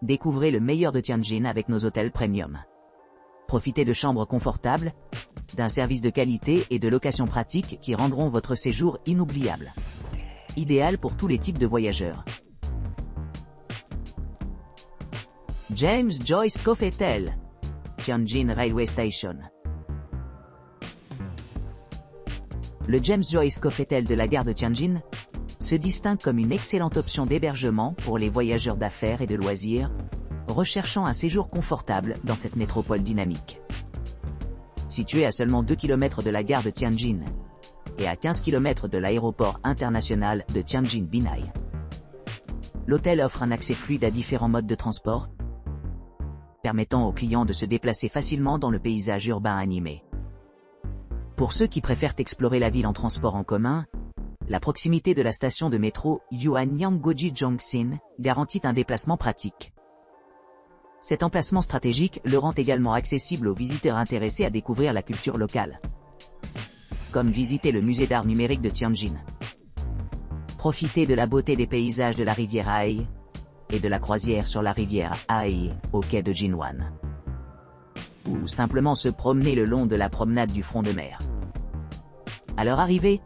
Découvrez le meilleur de Tianjin avec nos hôtels premium. Profitez de chambres confortables, d'un service de qualité et de locations pratiques qui rendront votre séjour inoubliable. Idéal pour tous les types de voyageurs. James Joyce Kofetel, Tianjin Railway Station. Le James Joyce Kofetel de la gare de Tianjin se distingue comme une excellente option d'hébergement pour les voyageurs d'affaires et de loisirs, recherchant un séjour confortable dans cette métropole dynamique. Situé à seulement 2 km de la gare de Tianjin et à 15 km de l'aéroport international de Tianjin Binai, l'hôtel offre un accès fluide à différents modes de transport, permettant aux clients de se déplacer facilement dans le paysage urbain animé. Pour ceux qui préfèrent explorer la ville en transport en commun, la proximité de la station de métro Yuanyang-Goji Jongsin garantit un déplacement pratique. Cet emplacement stratégique le rend également accessible aux visiteurs intéressés à découvrir la culture locale, comme visiter le musée d'art numérique de Tianjin. Profitez de la beauté des paysages de la rivière Ai et de la croisière sur la rivière Ai au quai de Jinwan. Ou simplement se promener le long de la promenade du front de mer. À leur arrivée,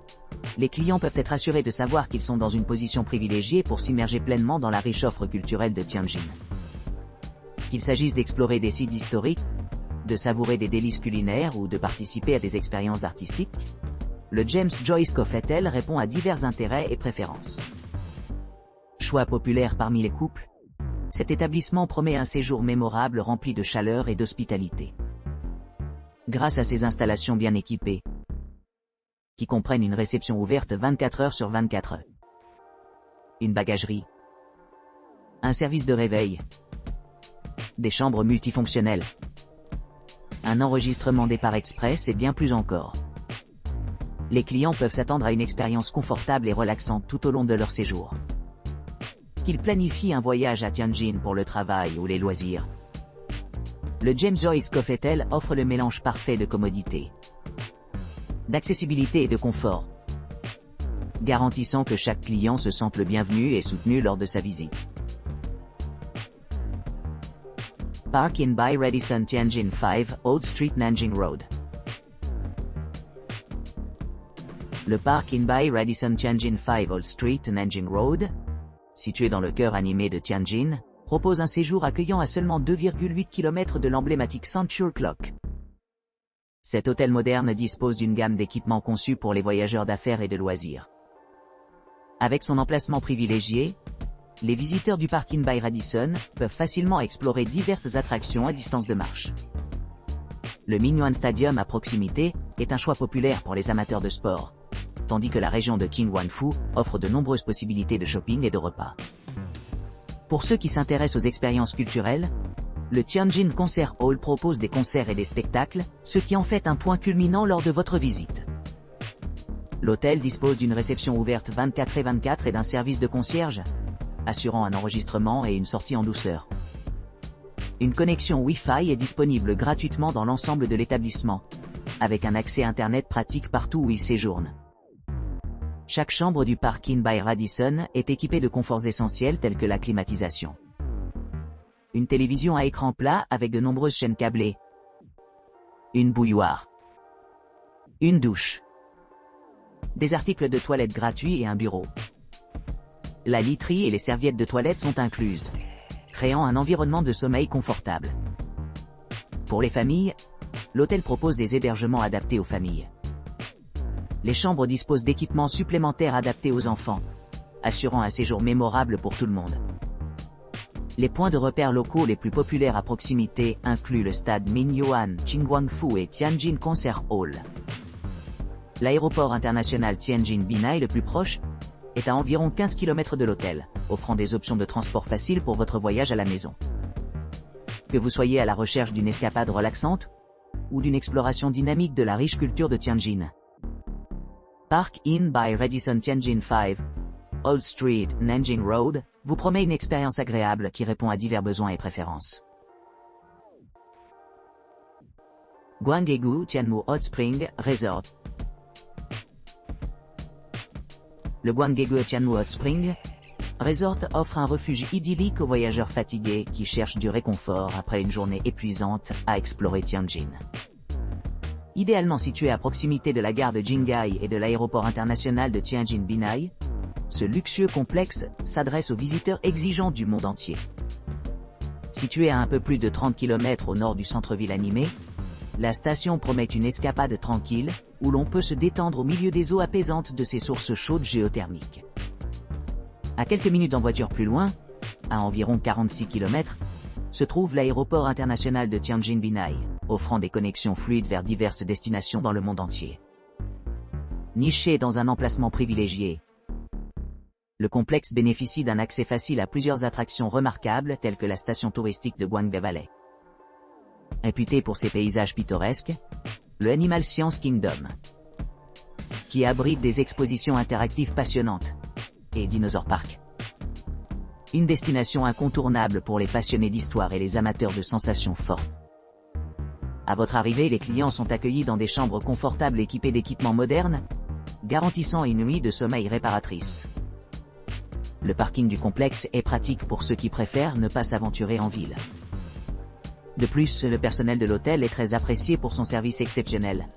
les clients peuvent être assurés de savoir qu'ils sont dans une position privilégiée pour s'immerger pleinement dans la riche offre culturelle de Tianjin. Qu'il s'agisse d'explorer des sites historiques, de savourer des délices culinaires ou de participer à des expériences artistiques, le James Joyce Kofetel répond à divers intérêts et préférences. Choix populaire parmi les couples, cet établissement promet un séjour mémorable rempli de chaleur et d'hospitalité. Grâce à ses installations bien équipées, qui comprennent une réception ouverte 24 heures sur 24 heures, une bagagerie, un service de réveil, des chambres multifonctionnelles, un enregistrement départ express et bien plus encore. Les clients peuvent s'attendre à une expérience confortable et relaxante tout au long de leur séjour. Qu'ils planifient un voyage à Tianjin pour le travail ou les loisirs, le James Joyce Kofetel offre le mélange parfait de commodité, d'accessibilité et de confort, garantissant que chaque client se sente le bienvenu et soutenu lors de sa visite. Park Inn by Radisson Tianjin 5, Old Street Nanjing Road. Le Park Inn by Radisson Tianjin 5 Old Street Nanjing Road, situé dans le cœur animé de Tianjin, propose un séjour accueillant à seulement 2,8 km de l'emblématique Century Clock. Cet hôtel moderne dispose d'une gamme d'équipements conçus pour les voyageurs d'affaires et de loisirs. Avec son emplacement privilégié, les visiteurs du Park Inn by Radisson peuvent facilement explorer diverses attractions à distance de marche. Le Mingyuan Stadium à proximité est un choix populaire pour les amateurs de sport, tandis que la région de Qingguanfu offre de nombreuses possibilités de shopping et de repas. Pour ceux qui s'intéressent aux expériences culturelles, le Tianjin Concert Hall propose des concerts et des spectacles, ce qui en fait un point culminant lors de votre visite. L'hôtel dispose d'une réception ouverte 24/24 et d'un service de concierge, assurant un enregistrement et une sortie en douceur. Une connexion Wi-Fi est disponible gratuitement dans l'ensemble de l'établissement, avec un accès Internet pratique partout où il séjourne. Chaque chambre du Park Inn by Radisson est équipée de conforts essentiels tels que la climatisation, une télévision à écran plat avec de nombreuses chaînes câblées, une bouilloire, une douche, des articles de toilette gratuits et un bureau. La literie et les serviettes de toilette sont incluses, créant un environnement de sommeil confortable. Pour les familles, l'hôtel propose des hébergements adaptés aux familles. Les chambres disposent d'équipements supplémentaires adaptés aux enfants, assurant un séjour mémorable pour tout le monde. Les points de repère locaux les plus populaires à proximité incluent le stade Mingyuan, Qingguanfu et Tianjin Concert Hall. L'aéroport international Tianjin Binai le plus proche est à environ 15 km de l'hôtel, offrant des options de transport faciles pour votre voyage à la maison. Que vous soyez à la recherche d'une escapade relaxante ou d'une exploration dynamique de la riche culture de Tianjin, Park Inn by Radisson Tianjin 5, Old Street, Nanjing Road, vous promet une expérience agréable qui répond à divers besoins et préférences. Gwanggegu Tianmu Hot Spring Resort. Le Gwanggegu Tianmu Hot Spring Resort offre un refuge idyllique aux voyageurs fatigués qui cherchent du réconfort après une journée épuisante à explorer Tianjin. Idéalement situé à proximité de la gare de Jingai et de l'aéroport international de Tianjin Binai, ce luxueux complexe s'adresse aux visiteurs exigeants du monde entier. Situé à un peu plus de 30 km au nord du centre-ville animé, la station promet une escapade tranquille, où l'on peut se détendre au milieu des eaux apaisantes de ses sources chaudes géothermiques. À quelques minutes en voiture plus loin, à environ 46 km, se trouve l'aéroport international de Tianjin Binai, offrant des connexions fluides vers diverses destinations dans le monde entier. Niché dans un emplacement privilégié, le complexe bénéficie d'un accès facile à plusieurs attractions remarquables telles que la station touristique de Guangde Valley. Réputé pour ses paysages pittoresques, le Animal Science Kingdom, qui abrite des expositions interactives passionnantes, et Dinosaur Park. Une destination incontournable pour les passionnés d'histoire et les amateurs de sensations fortes. À votre arrivée, les clients sont accueillis dans des chambres confortables équipées d'équipements modernes, garantissant une nuit de sommeil réparatrice. Le parking du complexe est pratique pour ceux qui préfèrent ne pas s'aventurer en ville. De plus, le personnel de l'hôtel est très apprécié pour son service exceptionnel,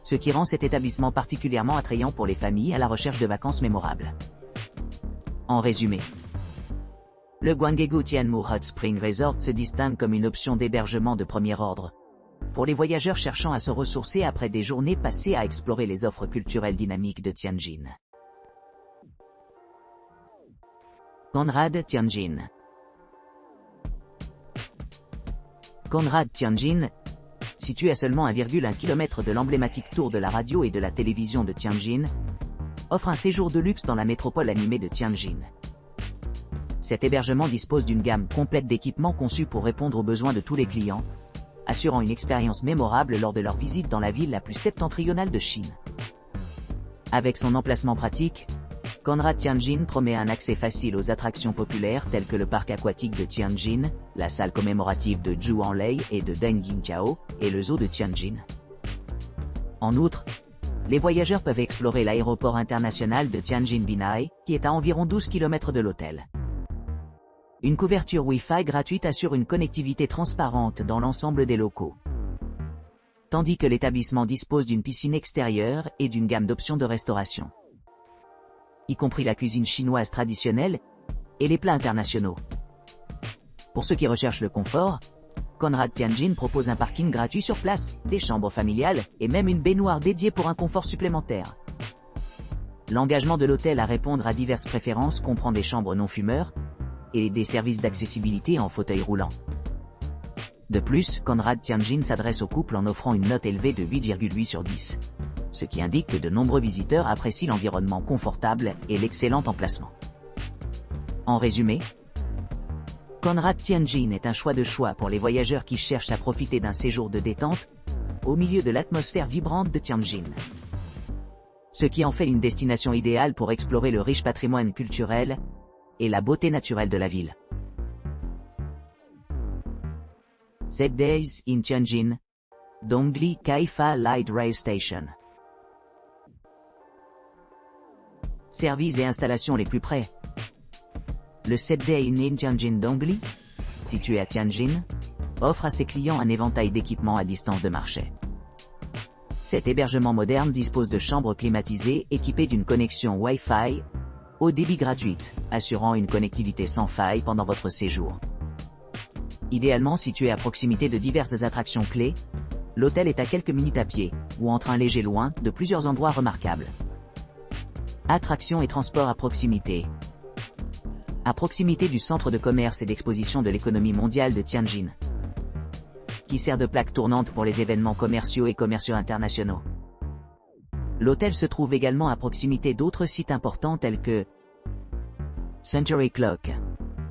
ce qui rend cet établissement particulièrement attrayant pour les familles à la recherche de vacances mémorables. En résumé, le Gwanggegu Tianmu Hot Spring Resort se distingue comme une option d'hébergement de premier ordre, pour les voyageurs cherchant à se ressourcer après des journées passées à explorer les offres culturelles dynamiques de Tianjin. Conrad Tianjin. Conrad Tianjin, situé à seulement 1,1 km de l'emblématique tour de la radio et de la télévision de Tianjin, offre un séjour de luxe dans la métropole animée de Tianjin. Cet hébergement dispose d'une gamme complète d'équipements conçus pour répondre aux besoins de tous les clients, assurant une expérience mémorable lors de leur visite dans la ville la plus septentrionale de Chine. Avec son emplacement pratique, Conrad Tianjin promet un accès facile aux attractions populaires telles que le parc aquatique de Tianjin, la salle commémorative de Zhuanglei et de Deng Yingqiao, et le zoo de Tianjin. En outre, les voyageurs peuvent explorer l'aéroport international de Tianjin Binai, qui est à environ 12 km de l'hôtel. Une couverture Wi-Fi gratuite assure une connectivité transparente dans l'ensemble des locaux, tandis que l'établissement dispose d'une piscine extérieure et d'une gamme d'options de restauration, y compris la cuisine chinoise traditionnelle et les plats internationaux. Pour ceux qui recherchent le confort, Conrad Tianjin propose un parking gratuit sur place, des chambres familiales et même une baignoire dédiée pour un confort supplémentaire. L'engagement de l'hôtel à répondre à diverses préférences comprend des chambres non-fumeurs et des services d'accessibilité en fauteuil roulant. De plus, Conrad Tianjin s'adresse aux couples en offrant une note élevée de 8,8 sur 10, ce qui indique que de nombreux visiteurs apprécient l'environnement confortable et l'excellent emplacement. En résumé, Conrad Tianjin est un choix pour les voyageurs qui cherchent à profiter d'un séjour de détente au milieu de l'atmosphère vibrante de Tianjin, ce qui en fait une destination idéale pour explorer le riche patrimoine culturel et la beauté naturelle de la ville. Z-Days in Tianjin, Dongli Kaifa Light Rail Station. Services et installations les plus près. Le 7 Day in Tianjin Dongli, situé à Tianjin, offre à ses clients un éventail d'équipements à distance de marché. Cet hébergement moderne dispose de chambres climatisées équipées d'une connexion Wi-Fi haut débit gratuite, assurant une connectivité sans faille pendant votre séjour. Idéalement situé à proximité de diverses attractions clés, l'hôtel est à quelques minutes à pied, ou en train léger loin, de plusieurs endroits remarquables. Attractions et transports à proximité. À proximité du centre de commerce et d'exposition de l'économie mondiale de Tianjin, qui sert de plaque tournante pour les événements commerciaux et commerciaux internationaux. L'hôtel se trouve également à proximité d'autres sites importants tels que Century Clock,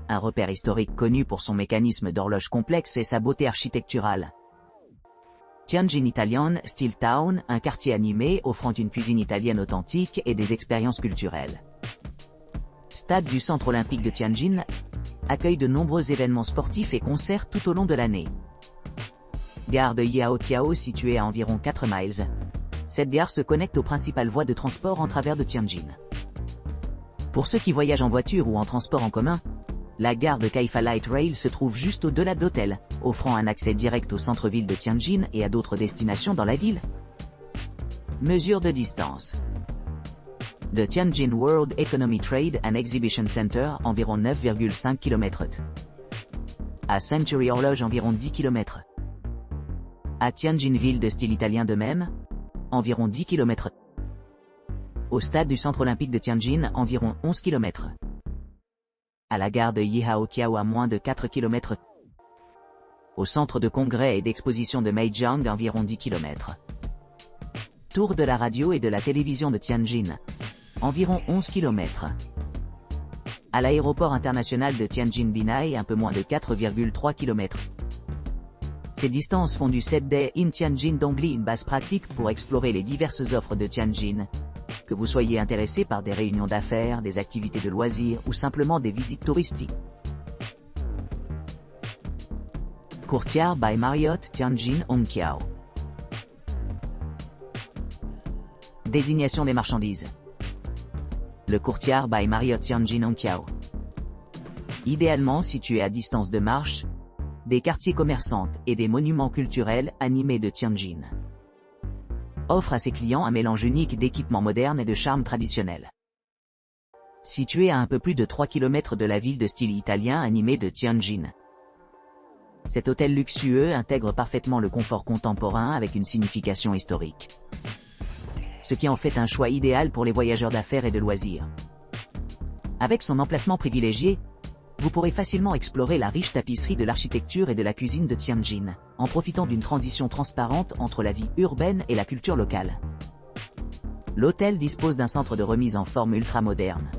un repère historique connu pour son mécanisme d'horloge complexe et sa beauté architecturale. Tianjin Italian Steel Town, un quartier animé offrant une cuisine italienne authentique et des expériences culturelles. Stade du Centre Olympique de Tianjin accueille de nombreux événements sportifs et concerts tout au long de l'année. Gare de Yaoqiao située à environ 4 miles. Cette gare se connecte aux principales voies de transport en travers de Tianjin. Pour ceux qui voyagent en voiture ou en transport en commun, la gare de Kaifa Light Rail se trouve juste au-delà de l'hôtel, offrant un accès direct au centre-ville de Tianjin et à d'autres destinations dans la ville. Mesure de distance. De Tianjin World Economy Trade and Exhibition Center, environ 9,5 km. À Century Horloge, environ 10 km. À Tianjin Ville de style italien de même, environ 10 km. Au stade du centre olympique de Tianjin, environ 11 km. À la gare de Yihaoqiao à moins de 4 km. Au centre de congrès et d'exposition de Meijiang, environ 10 km. Tour de la radio et de la télévision de Tianjin, environ 11 km. À l'aéroport international de Tianjin Binai, un peu moins de 4,3 km. Ces distances font du 7-Day in Tianjin Dongli une base pratique pour explorer les diverses offres de Tianjin. Que vous soyez intéressé par des réunions d'affaires, des activités de loisirs ou simplement des visites touristiques. Courtyard by Marriott Tianjin Hongqiao. Désignation des marchandises. Le Courtyard by Marriott Tianjin Hongqiao. Idéalement situé à distance de marche, des quartiers commerçants et des monuments culturels animés de Tianjin. Offre à ses clients un mélange unique d'équipements modernes et de charme traditionnel. Situé à un peu plus de 3 km de la ville de style italien animé de Tianjin. Cet hôtel luxueux intègre parfaitement le confort contemporain avec une signification historique. Ce qui en fait un choix idéal pour les voyageurs d'affaires et de loisirs. Avec son emplacement privilégié, vous pourrez facilement explorer la riche tapisserie de l'architecture et de la cuisine de Tianjin, en profitant d'une transition transparente entre la vie urbaine et la culture locale. L'hôtel dispose d'un centre de remise en forme ultra-moderne,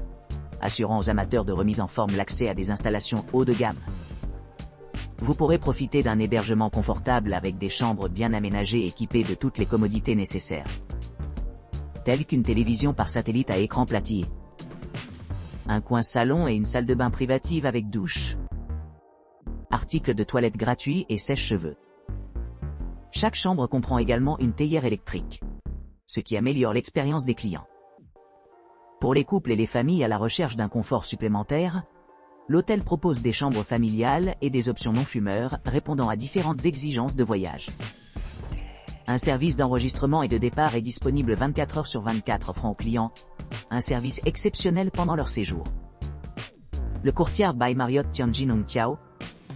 assurant aux amateurs de remise en forme l'accès à des installations haut de gamme. Vous pourrez profiter d'un hébergement confortable avec des chambres bien aménagées équipées de toutes les commodités nécessaires, telles qu'une télévision par satellite à écran platier, un coin salon et une salle de bain privative avec douche, articles de toilette gratuits et sèche-cheveux. Chaque chambre comprend également une théière électrique, ce qui améliore l'expérience des clients. Pour les couples et les familles à la recherche d'un confort supplémentaire, l'hôtel propose des chambres familiales et des options non-fumeurs répondant à différentes exigences de voyage. Un service d'enregistrement et de départ est disponible 24 heures sur 24 offrant aux clients un service exceptionnel pendant leur séjour. Le Courtyard by Marriott Tianjin Hongqiao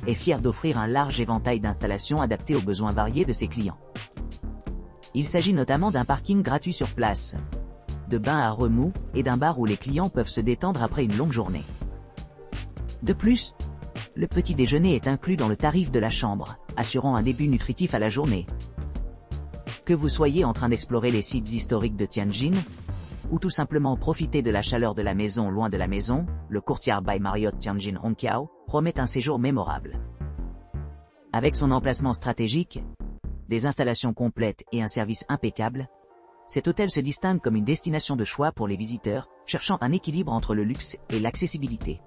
est fier d'offrir un large éventail d'installations adaptées aux besoins variés de ses clients. Il s'agit notamment d'un parking gratuit sur place, de bains à remous et d'un bar où les clients peuvent se détendre après une longue journée. De plus, le petit déjeuner est inclus dans le tarif de la chambre, assurant un début nutritif à la journée. Que vous soyez en train d'explorer les sites historiques de Tianjin, ou tout simplement profiter de la chaleur de la maison loin de la maison, le Courtyard by Marriott Tianjin Hongqiao promet un séjour mémorable. Avec son emplacement stratégique, des installations complètes et un service impeccable, cet hôtel se distingue comme une destination de choix pour les visiteurs, cherchant un équilibre entre le luxe et l'accessibilité.